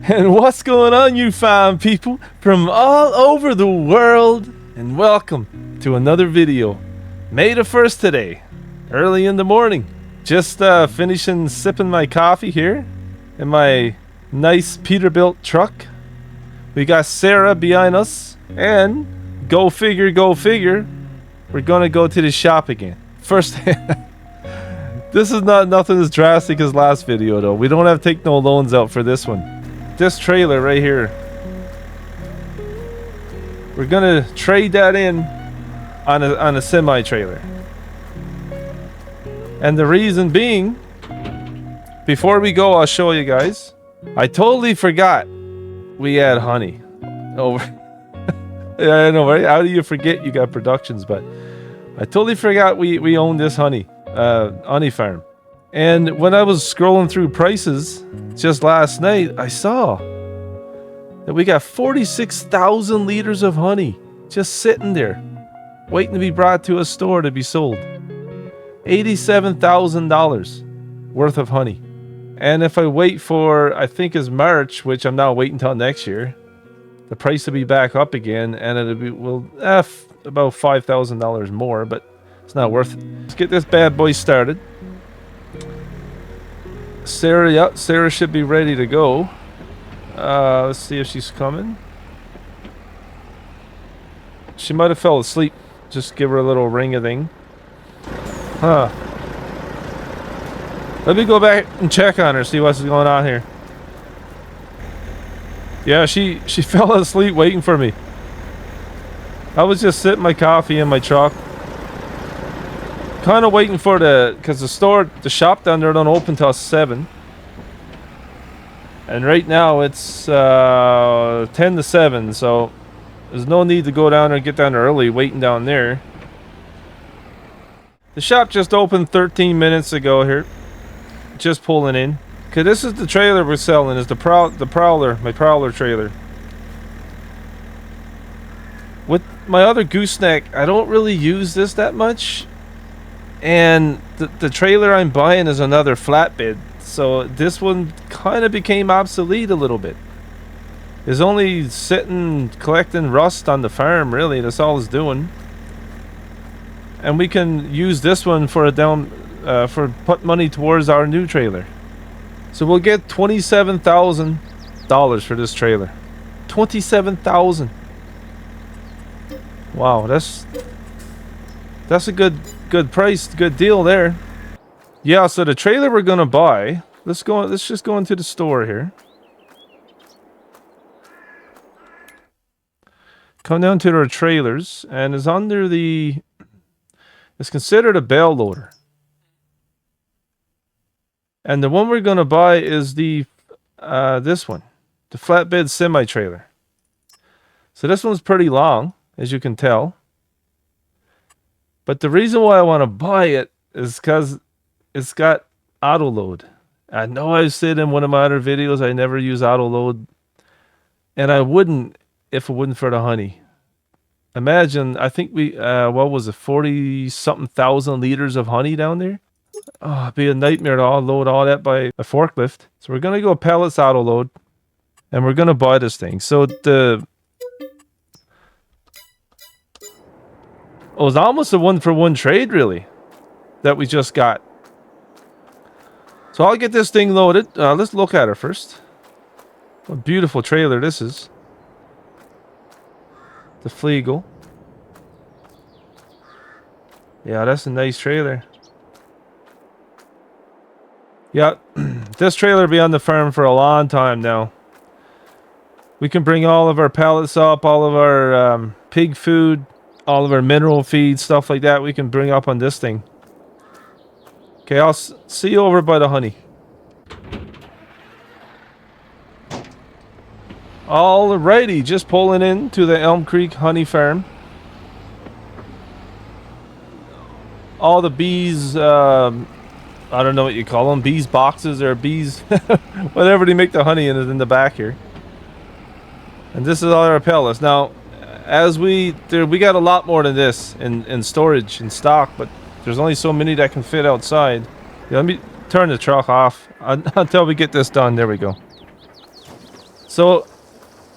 And what's going on, you fine people from all over the world, and welcome to another video. May the 1st today, early in the morning. Just finishing sipping my coffee here in my nice Peterbilt truck. We got Sarah behind us, and go figure, we're gonna go to the shop again. First, this is not nothing as drastic as last video though. We don't have to take no loans out for this one. This trailer right here, we're gonna trade that in on a semi trailer. And the reason being, before we go, I'll show you guys. I totally forgot we had honey over. Yeah, I know, right? How do you forget you got productions? But I totally forgot we own this honey farm. And when I was scrolling through prices just last night, I saw that we got 46,000 liters of honey just sitting there, waiting to be brought to a store to be sold. $87,000 worth of honey. And if I wait for, I think is March, which I'm not waiting until next year, the price will be back up again, and it'll be, well, about $5,000 more, but it's not worth it. Let's get this bad boy started. Sarah, yeah, Sarah should be ready to go. Let's see if she's coming. She might have fell asleep. Just give her a little ring-a-thing. Huh. Let me go back and check on her, see what's going on here. Yeah, she fell asleep waiting for me. I was just sitting my coffee in my truck. Kind of waiting for because the shop down there don't open till 7. And right now it's 10 to 7, so there's no need to go down there and get down early waiting down there. The shop just opened 13 minutes ago here. Just pulling in. Okay, this is the trailer we're selling, is the Prowler, my Prowler trailer. With my other gooseneck, I don't really use this that much. And the trailer I'm buying is another flatbed, so this one kind of became obsolete a little bit. It's only sitting collecting rust on the farm, really. That's all it's doing. And we can use this one for for put money towards our new trailer. So we'll get $27,000 for this trailer. $27,000. Wow, that's a good price, good deal there. Yeah, so the trailer we're gonna buy, let's just go into the store here. Come down to our trailers, and it's under it's considered a bale loader. And the one we're gonna buy is this one, the flatbed semi trailer. So this one's pretty long, as you can tell. But the reason why I want to buy it is because it's got auto load. I know I've said in one of my other videos I never use auto load, and I wouldn't if it wasn't for the honey. Imagine, I think we what was it, 40-something thousand liters of honey down there. Oh, it'd be a nightmare to load all that by a forklift. So we're gonna go pellets auto load, and we're gonna buy this thing. So it was almost a 1-for-1 trade, really, that we just got. So I'll get this thing loaded. Let's look at it first. What a beautiful trailer this is. The Flegel. Yeah, that's a nice trailer. Yeah, this trailer will be on the farm for a long time now. We can bring all of our pallets up, all of our pig food, all of our mineral feed, stuff like that, we can bring up on this thing. Okay, I'll see you over by the honey. Alrighty, just pulling in to the Elm Creek honey farm. All the bees, I don't know what you call them, bees boxes or bees, whatever they make the honey in, is in the back here. And this is all our pellets. Now, as we got a lot more than this in storage and stock, but there's only so many that can fit outside. Yeah, let me turn the truck off until we get this done. There we go. So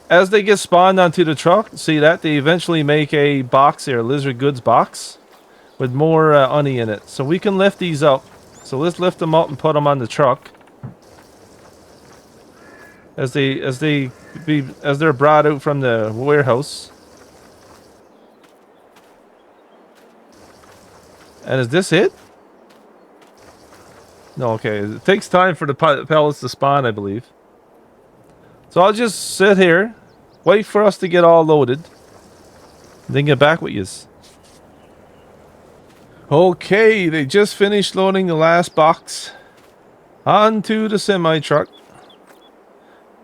as they get spawned onto the truck, see that? They eventually make a box here, a lizard goods box, with more honey in it. So we can lift these up. So let's lift them up and put them on the truck. As they're brought out from the warehouse. And is this it? No, okay. It takes time for the pellets to spawn, I believe. So I'll just sit here, wait for us to get all loaded, then get back with yous. Okay, they just finished loading the last box onto the semi-truck.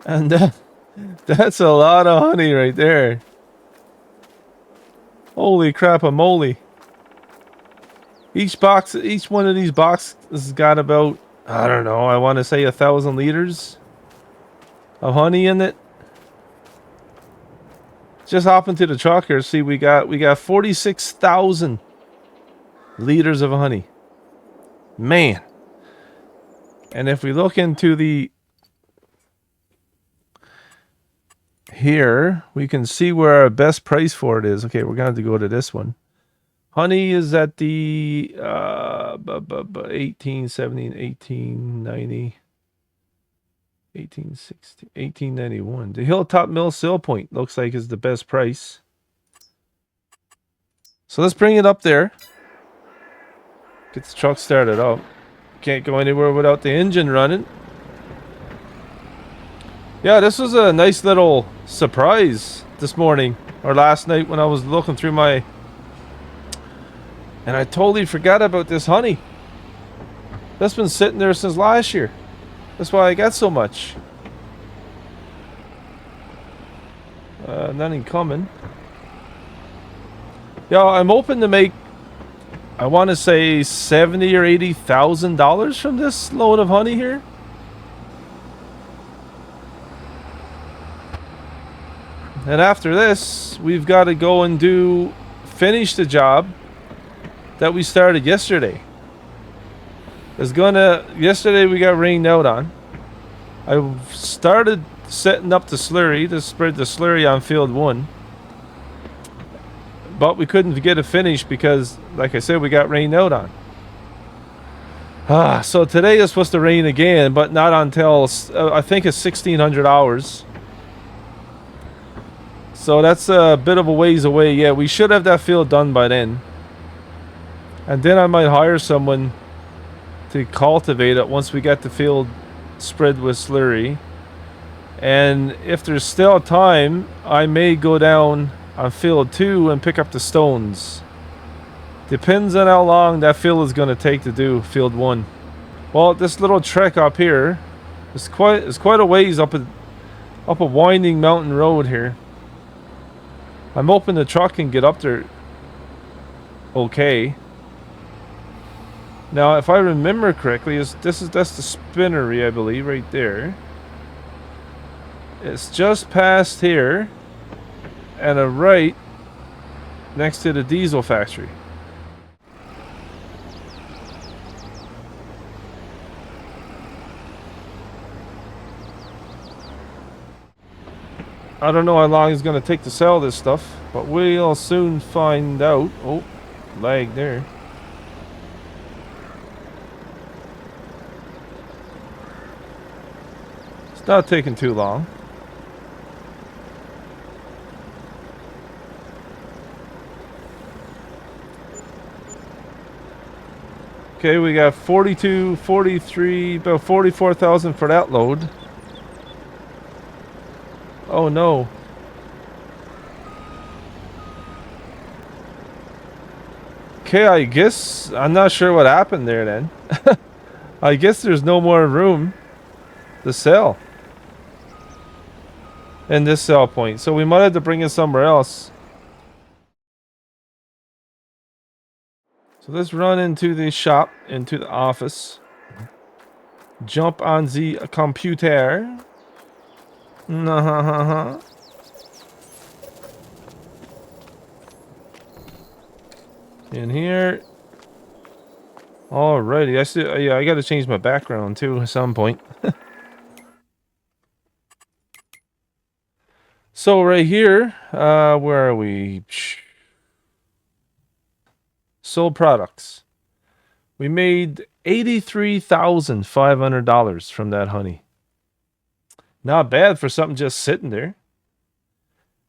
And that's a lot of honey right there. Holy crap-a-moly. Each one of these boxes has got about, I don't know, I want to say 1,000 liters of honey in it. Just hop into the truck here. See, we got 46,000 liters of honey. Man. And if we look into the here, we can see where our best price for it is. Okay, we're gonna have to go to this one. Honey is at the 1870, 1890, 1860, 1891. The Hilltop Mill Sale Point looks like is the best price. So let's bring it up there. Get the truck started up. Can't go anywhere without the engine running. Yeah, this was a nice little surprise this morning or last night when I was looking through my... And I totally forgot about this honey. That's been sitting there since last year. That's why I got so much. Nothing coming. Yeah, I'm hoping to make, I want to say $70,000 or $80,000 from this load of honey here. And after this, we've got to go and finish the job that we started yesterday. Yesterday we got rained out on. I started setting up the slurry to spread the slurry on field 1. But we couldn't get it finished because, like I said, we got rained out on. So today is supposed to rain again, but not until, I think it's 1,600 hours. So that's a bit of a ways away. Yeah, we should have that field done by then. And then I might hire someone to cultivate it once we get the field spread with slurry. And if there's still time, I may go down on field 2 and pick up the stones. Depends on how long that field is going to take to do field 1. Well, this little trek up here is quite a ways up a winding mountain road here. I'm hoping the truck can get up there okay. Now, if I remember correctly, that's the spinnery, I believe, right there. It's just past here, and a right next to the diesel factory. I don't know how long it's going to take to sell this stuff, but we'll soon find out. Oh, lag there. It's not taking too long. Okay, we got 42, 43, about 44,000 for that load. Oh no. Okay, I guess I'm not sure what happened there then. I guess there's no more room to sell in this sell point, so we might have to bring it somewhere else. So let's run into the shop, into the office, jump on the computer. In here. Alrighty, yeah, I gotta change my background too at some point. So right here, where are we? Sold products. We made $83,500 from that honey. Not bad for something just sitting there.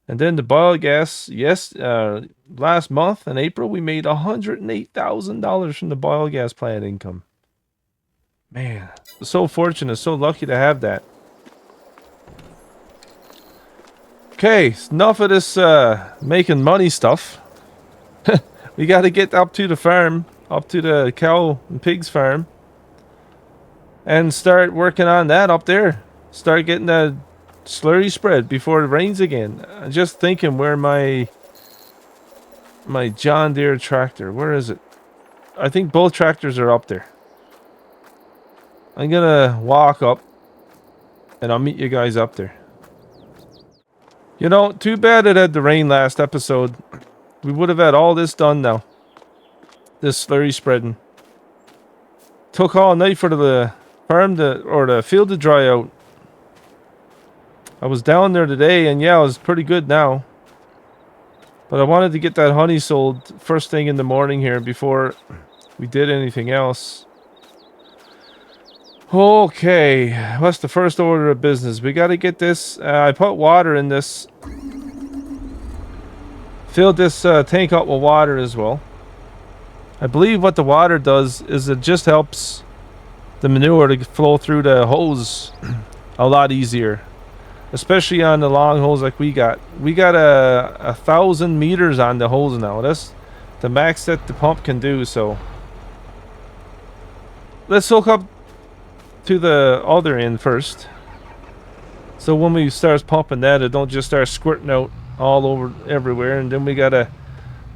And then the biogas, yes, last month in April, we made $108,000 from the biogas plant income. Man, so fortunate, so lucky to have that. Okay, enough of this making money stuff. We got to get up to the farm, up to the cow and pigs farm, and start working on that up there. Start getting the slurry spread before it rains again. I'm just thinking where my John Deere tractor, where is it? I think both tractors are up there. I'm gonna walk up and I'll meet you guys up there. You know, too bad it had the rain last episode. We would have had all this done now. This slurry spreading. Took all night for the farm or the field to dry out. I was down there today and yeah, it was pretty good now. But I wanted to get that honey sold first thing in the morning here before we did anything else. Okay, what's the first order of business? We got to get this. I put water in this. Filled this tank up with water as well. I believe what the water does is it just helps the manure to flow through the hose a lot easier. Especially on the long hose like we got. We got 1,000 meters on the hose now. That's the max that the pump can do, so. Let's hook up to the other end first. So when we start pumping that, it don't just start squirting out all over everywhere, and then we gotta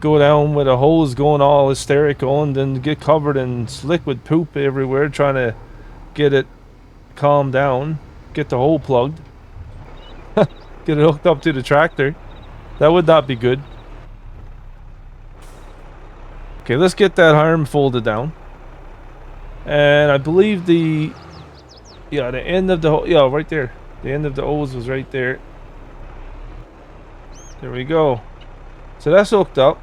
go down with a hose going all hysterical and then get covered in liquid poop everywhere trying to get it calmed down, get the hole plugged, get it hooked up to the tractor. That would not be good. Okay, let's get that arm folded down. And I believe the end of the right there. The end of the hose was right there. There we go. So that's hooked up.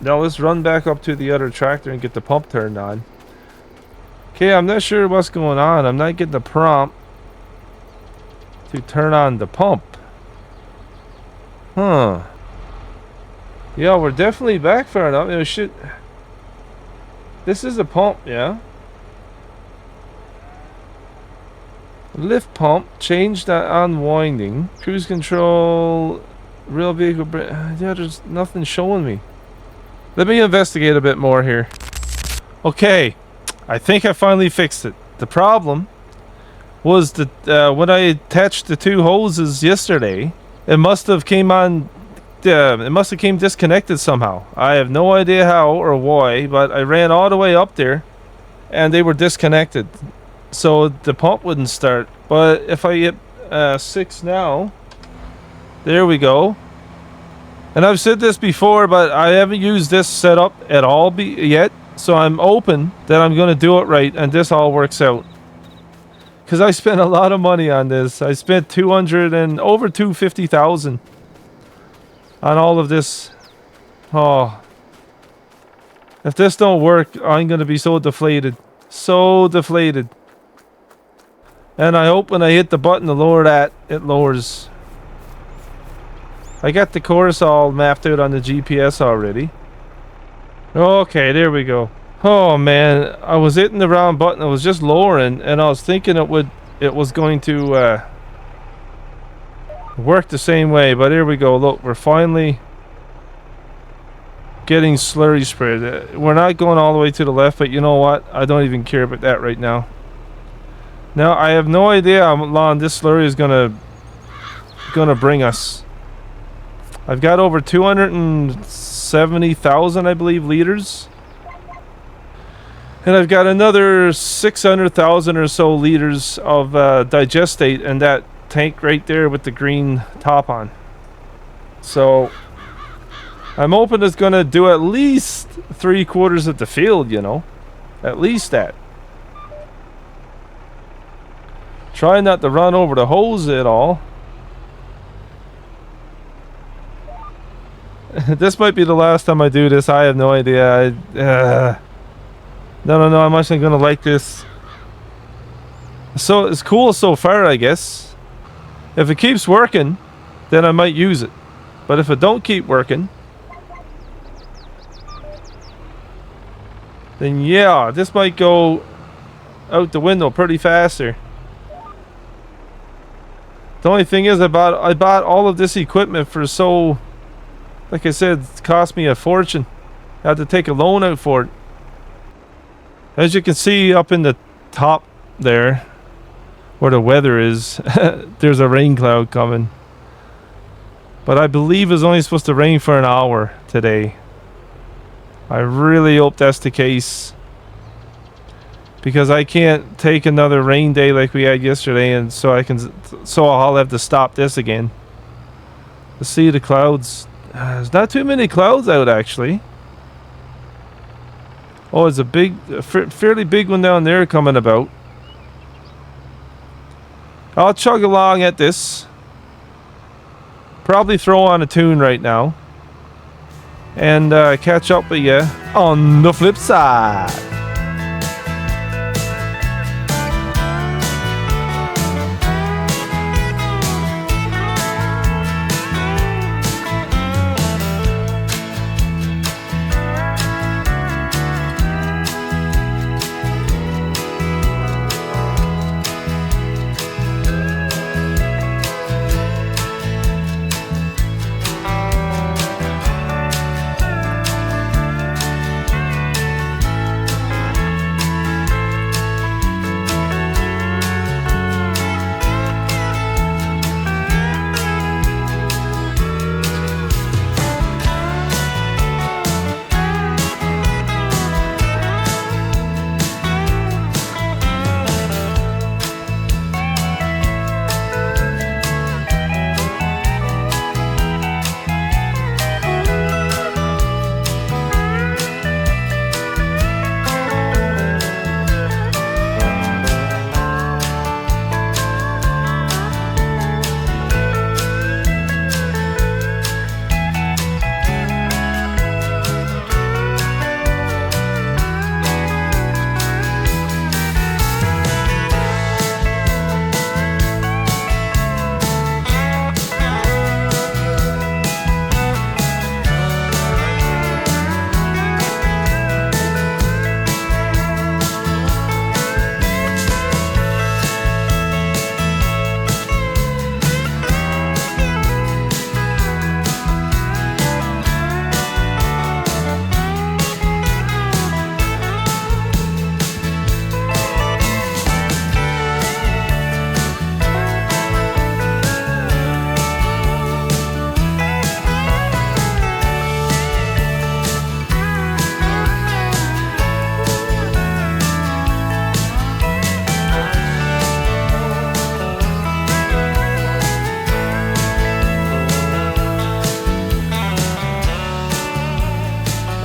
Now let's run back up to the other tractor and get the pump turned on. Okay, I'm not sure what's going on. I'm not getting the prompt to turn on the pump. Huh. Yeah, we're definitely back far enough. It should. This is a pump, yeah. Lift pump, change that unwinding. Cruise control, real vehicle. Yeah, there's nothing showing me. Let me investigate a bit more here. Okay, I think I finally fixed it. The problem was that when I attached the two hoses yesterday, it must have came on. It must have came disconnected somehow. I have no idea how or why, but I ran all the way up there, and they were disconnected. So the pump wouldn't start. But if I hit 6 now, there we go. And I've said this before, but I haven't used this setup at all yet. So I'm open that I'm going to do it right and this all works out. Because I spent a lot of money on this. I spent over $250,000 on all of this. Oh. If this don't work, I'm going to be so deflated. So deflated. And I hope when I hit the button to lower that, it lowers. I got the course all mapped out on the GPS already. Okay, there we go. Oh man, I was hitting the wrong button. I was just lowering, and I was thinking it was going to work the same way. But here we go. Look, we're finally getting slurry spread. We're not going all the way to the left, but you know what? I don't even care about that right now. Now I have no idea how long this slurry is gonna bring us. I've got over 270,000, I believe, liters. And I've got another 600,000 or so liters of digestate in that tank right there with the green top on. So I'm hoping it's going to do at least 3/4 of the field, you know. At least that. Try not to run over the hose at all. This might be the last time I do this. I have no idea. No. I'm actually gonna like this. So it's cool so far, I guess. If it keeps working, then I might use it. But if it don't keep working, then yeah, this might go out the window pretty faster. The only thing is, I bought all of this equipment for so, like I said, it cost me a fortune. I had to take a loan out for it. As you can see up in the top there, where the weather is, there's a rain cloud coming. But I believe it's only supposed to rain for an hour today. I really hope that's the case, because I can't take another rain day like we had yesterday, and so I'll have to stop this again. To see the clouds, there's not too many clouds out actually. Oh, it's a fairly big one down there coming about. I'll chug along at this. Probably throw on a tune right now. And catch up with you on the flip side.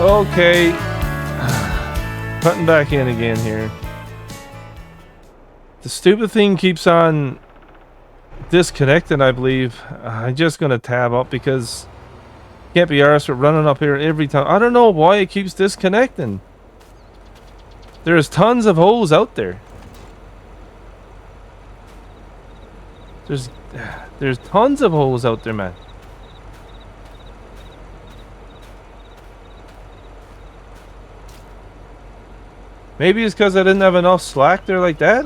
Okay, putting back in again here. The stupid thing keeps on disconnecting, I believe. I'm just gonna tab up because can't be arsed with running up here every time. I don't know why it keeps disconnecting. There's tons of holes out there. There's tons of holes out there, man. Maybe it's because I didn't have enough slack there like that.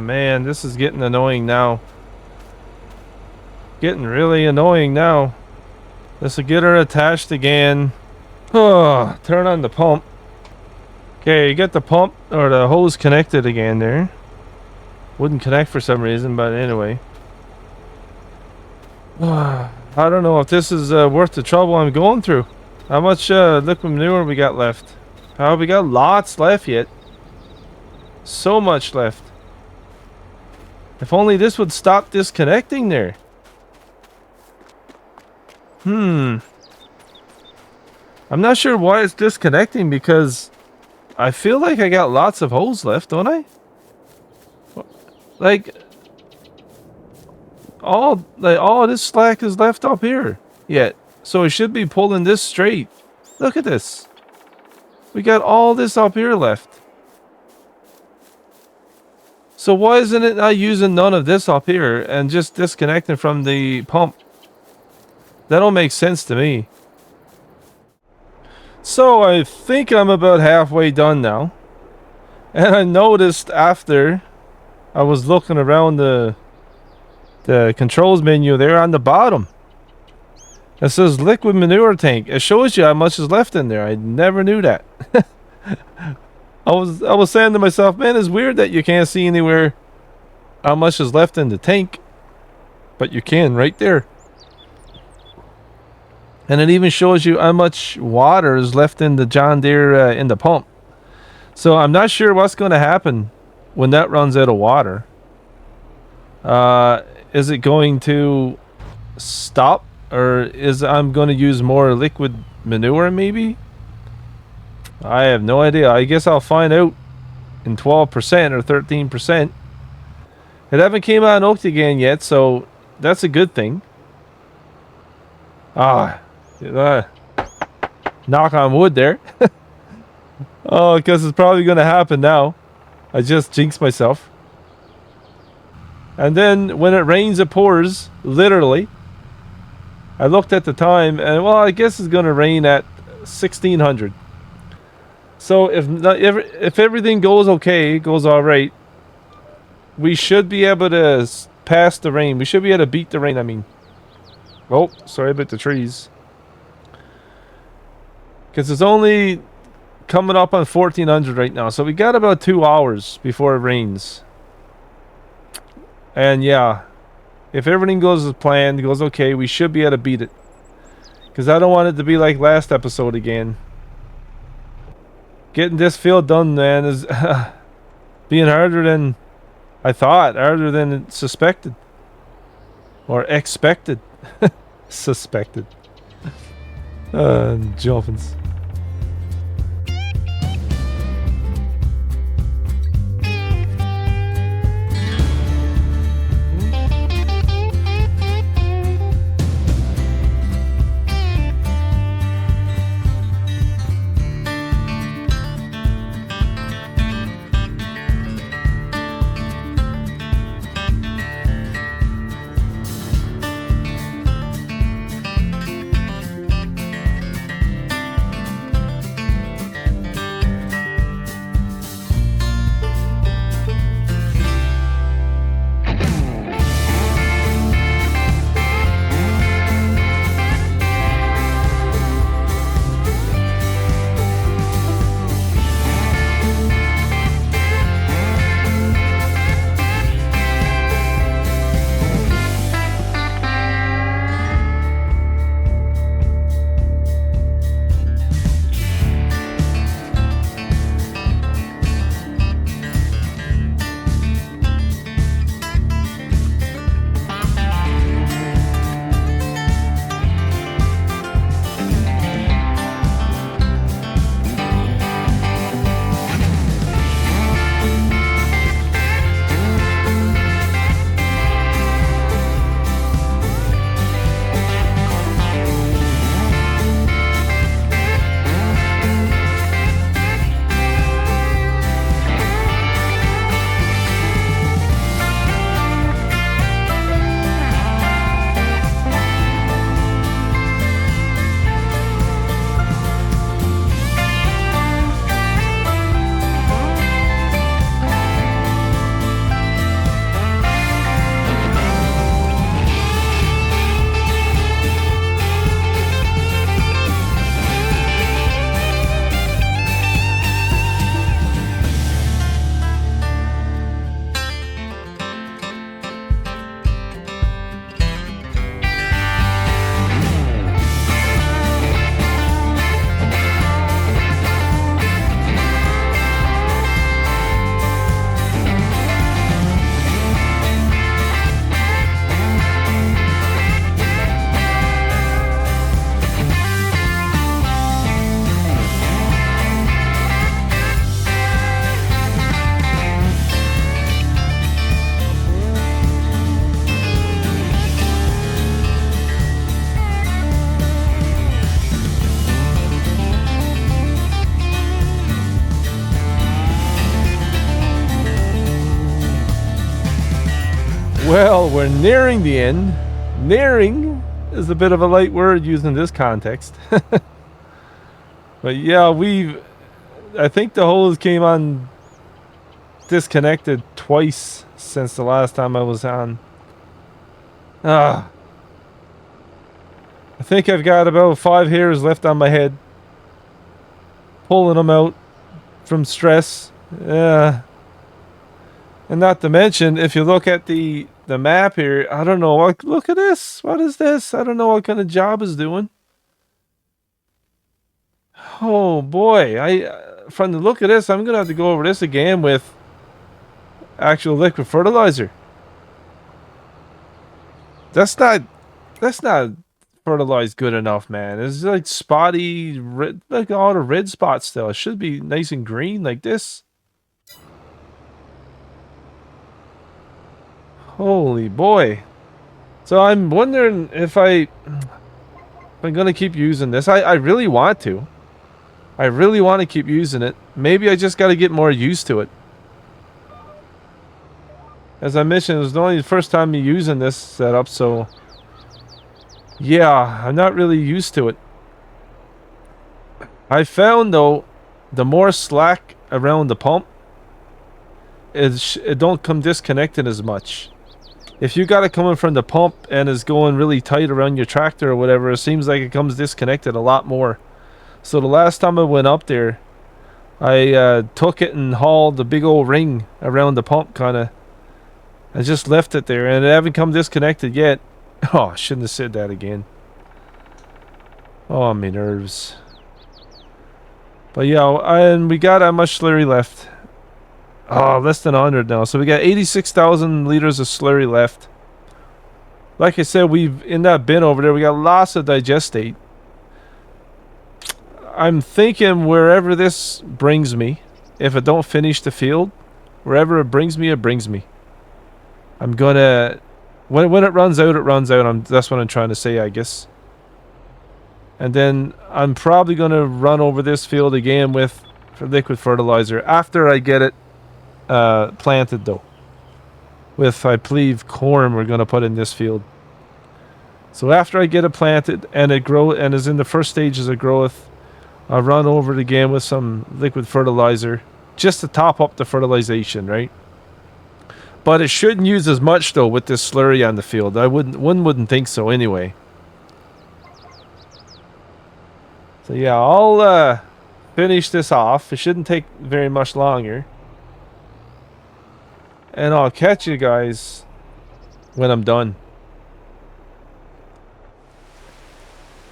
Man, this is getting annoying now. Getting really annoying now. This will get her attached again. Oh, turn on the pump. Okay, you get the pump or the hose connected again there. Wouldn't connect for some reason, but anyway. I don't know if this is worth the trouble I'm going through. How much liquid manure we got left? We got lots left yet. So much left. If only this would stop disconnecting there. I'm not sure why it's disconnecting because I feel like I got lots of holes left, don't I? Like all this slack is left up here yet. So it should be pulling this straight. Look at this. We got all this up here left. So why isn't it not using none of this up here and just disconnecting from the pump? That don't make sense to me. So I think I'm about halfway done now. And I noticed after I was looking around the controls menu there on the bottom, it says liquid manure tank. It shows you how much is left in there. I never knew that. I was saying to myself, man, it's weird that you can't see anywhere how much is left in the tank, but you can right there. And it even shows you how much water is left in the John Deere in the pump. So I'm not sure what's going to happen when that runs out of water. Is it going to stop, or is I'm going to use more liquid manure maybe? I have no idea. I guess I'll find out in 12% or 13%. It haven't came out in Octagon yet, so that's a good thing. Knock on wood there. Oh, because it's probably going to happen now. I just jinxed myself. And then when it rains, it pours, literally. I looked at the time, and well, I guess it's going to rain at 1600. So if everything goes okay, goes all right, we should be able to pass the rain. We should be able to beat the rain, I mean. Oh, sorry about the trees. Because it's only coming up on 1400 right now. So we got about 2 hours before it rains. And yeah, if everything goes as planned, goes okay, we should be able to beat it. Because I don't want it to be like last episode again. Getting this field done, man, is being harder than I thought. Harder than suspected. Or expected. Suspected. Dolphins. Well, we're nearing the end. Nearing is a bit of a light word used in this context. But yeah, I think the hose came on disconnected twice since the last time I was on. I think I've got about 5 hairs left on my head. Pulling them out from stress. Yeah. And not to mention, if you look at the map here, I don't know. Look at this. What is this? I don't know what kind of job it's doing. Oh boy. From the look of this, I'm going to have to go over this again with actual liquid fertilizer. That's not fertilized good enough, man. It's like spotty, like all the red spots still. It should be nice and green like this. Holy boy. So I'm wondering if I'm going to keep using this. I really want to. I really want to keep using it. Maybe I just got to get more used to it. As I mentioned, it was only the first time me using this setup, so yeah, I'm not really used to it. I found though, the more slack around the pump, it don't come disconnected as much. If you got it coming from the pump and is going really tight around your tractor or whatever, it seems like it comes disconnected a lot more. So the last time I went up there, I took it and hauled the big old ring around the pump, kind of. I just left it there, and it haven't come disconnected yet. Oh, I shouldn't have said that again. Oh, my nerves. But yeah, and we got how much slurry left? Oh, less than 100 now. So we got 86,000 liters of slurry left. Like I said, in that bin over there, we got lots of digestate. I'm thinking wherever this brings me, if it don't finish the field, wherever it brings me, it brings me. I'm gonna, when it runs out, it runs out. That's what I'm trying to say, I guess. And then I'm probably gonna run over this field again with liquid fertilizer after I get it planted, though. With, I believe, corn we're gonna put in this field. So after I get it planted and it is in the first stages of growth, I'll run over it again with some liquid fertilizer just to top up the fertilization, right? But it shouldn't use as much though with this slurry on the field. One wouldn't think so anyway. So yeah, I'll finish this off. It shouldn't take very much longer. And I'll catch you guys when I'm done.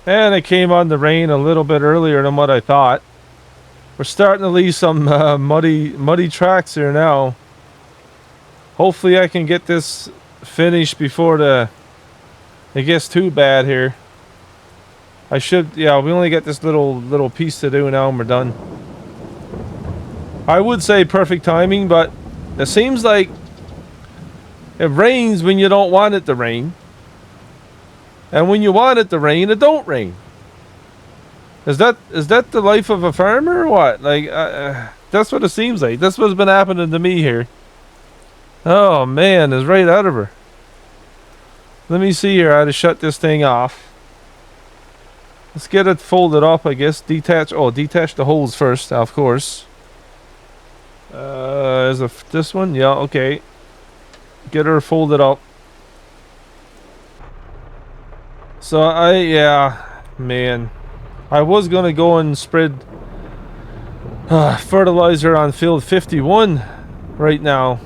And it came on the rain a little bit earlier than what I thought. We're starting to leave some muddy tracks here now. Hopefully I can get this finished before it gets too bad here. Yeah, we only get this little piece to do now and we're done. I would say perfect timing, but it seems like it rains when you don't want it to rain. And when you want it to rain, it don't rain. Is that the life of a farmer or what? Like, that's what it seems like. That's what's been happening to me here. Oh man, it's right out of her. Let me see here how to shut this thing off. Let's get it folded up, I guess. Detach the holes first, of course. Is this one? Yeah, okay. Get her folded up. So man. I was gonna go and spread fertilizer on field 51 right now.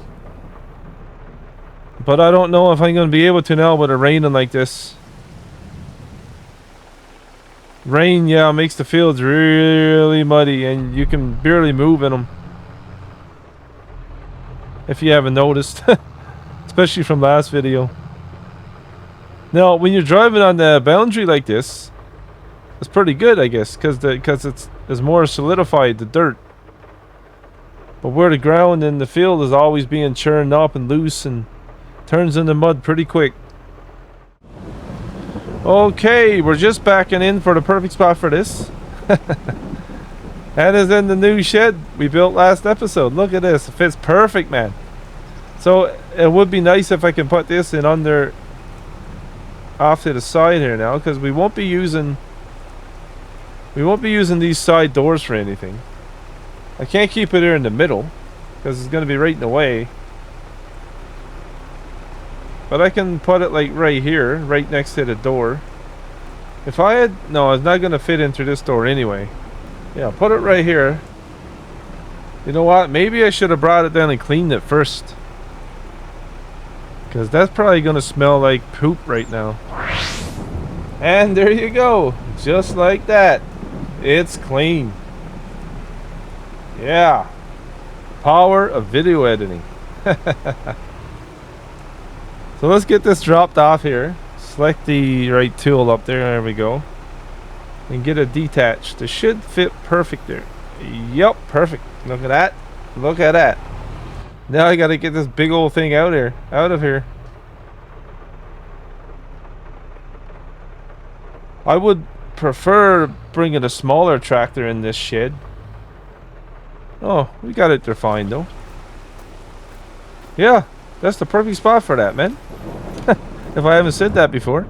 But I don't know if I'm going to be able to now with it raining like this. Rain, yeah, makes the fields really muddy and you can barely move in them. If you haven't noticed. Especially from last video. Now, when you're driving on the boundary like this, it's pretty good, I guess, because it's more solidified, the dirt. But where the ground in the field is always being churned up and loose and turns into mud pretty quick. Okay, we're just backing in for the perfect spot for this. And is in the new shed we built last episode. Look at this. It fits perfect, man. So it would be nice if I can put this in under off to the side here now, because we won't be using these side doors for anything. I can't keep it here in the middle because it's going to be right in the way. But I can put it like right here, right next to the door. If I had... No, it's not going to fit into this door anyway. Yeah, put it right here. You know what? Maybe I should have brought it down and cleaned it first. Because that's probably going to smell like poop right now. And there you go. Just like that. It's clean. Yeah. Power of video editing. So let's get this dropped off here. Select the right tool up there. There we go. And get it detached. It should fit perfect there. Yep, perfect. Look at that. Look at that. Now I gotta get this big old thing out of here. I would prefer bringing a smaller tractor in this shed. Oh, we got it there fine though. Yeah, that's the perfect spot for that, man. If I haven't said that before.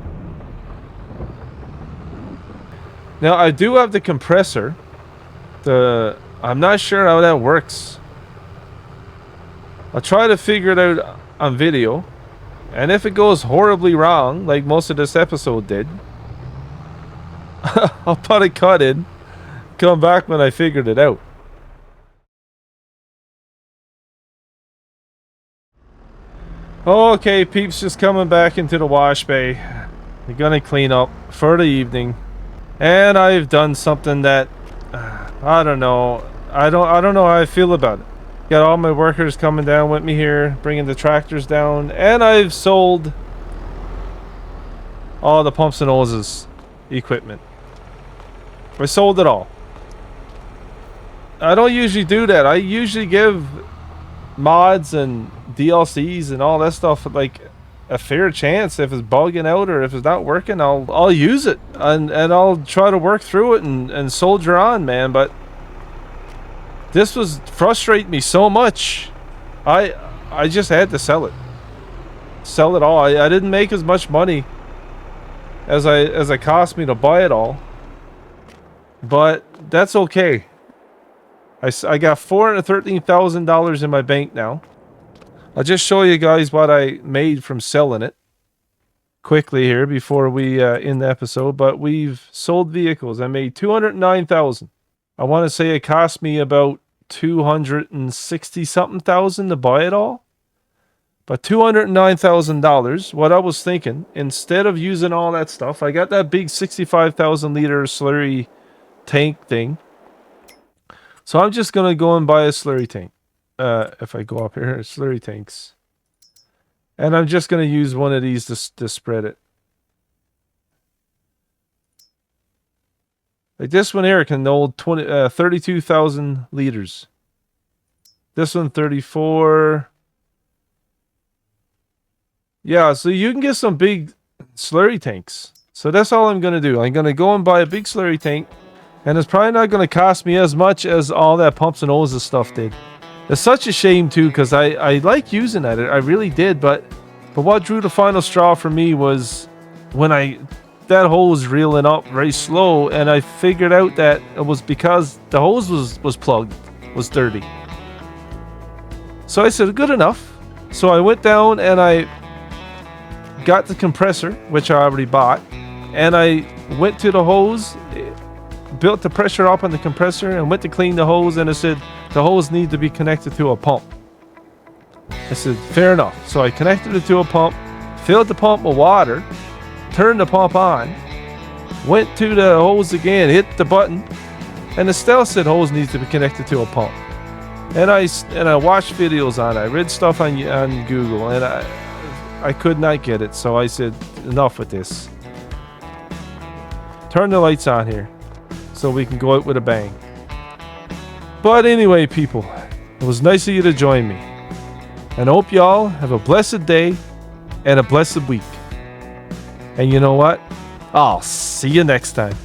Now I do have the compressor. I'm not sure how that works. I'll try to figure it out on video. And if it goes horribly wrong, like most of this episode did, I'll put a cut in, come back when I figured it out. Okay, peeps, just coming back into the wash bay. We're gonna clean up for the evening. And I've done something that I don't know. I don't know how I feel about it. Got all my workers coming down with me here, bringing the tractors down, and I've sold all the pumps and hoses equipment. I sold it all. I don't usually do that. I usually give mods and DLCs and all that stuff like a fair chance. If it's bugging out or if it's not working, I'll use it and I'll try to work through it and soldier on, man. But this was frustrating me so much. I just had to sell it all. I didn't make as much money as it cost me to buy it all, but that's okay. I got $413,000 in my bank now. I'll just show you guys what I made from selling it quickly here before we end the episode. But we've sold vehicles. I made $209,000. I want to say it cost me about $260 something thousand to buy it all. But $209,000. What I was thinking, instead of using all that stuff, I got that big 65,000 liter slurry tank thing. So I'm just gonna go and buy a slurry tank. If I go up here, slurry tanks, and I'm just gonna use one of these to spread it. Like this one here can hold 32,000 liters. This one 34. Yeah, so you can get some big slurry tanks. So that's all I'm gonna do. I'm gonna go and buy a big slurry tank, and it's probably not gonna cost me as much as all that pumps and hoses stuff did. It's such a shame too, because I like using that. I really did, but what drew the final straw for me was when that hose was reeling up very slow, and I figured out that it was because the hose was plugged, was dirty. So I said, good enough. So I went down and I got the compressor, which I already bought, and I went to the hose, built the pressure up on the compressor, and went to clean the hose, and it said the hose needs to be connected to a pump. I said, fair enough. So I connected it to a pump, filled the pump with water, turned the pump on, went to the hose again, hit the button, and it still said hose needs to be connected to a pump. And I watched videos on it. I read stuff on Google, and I could not get it. So I said, enough with this. Turn the lights on here so we can go out with a bang. But anyway, people, it was nice of you to join me. And I hope y'all have a blessed day and a blessed week. And you know what? I'll see you next time.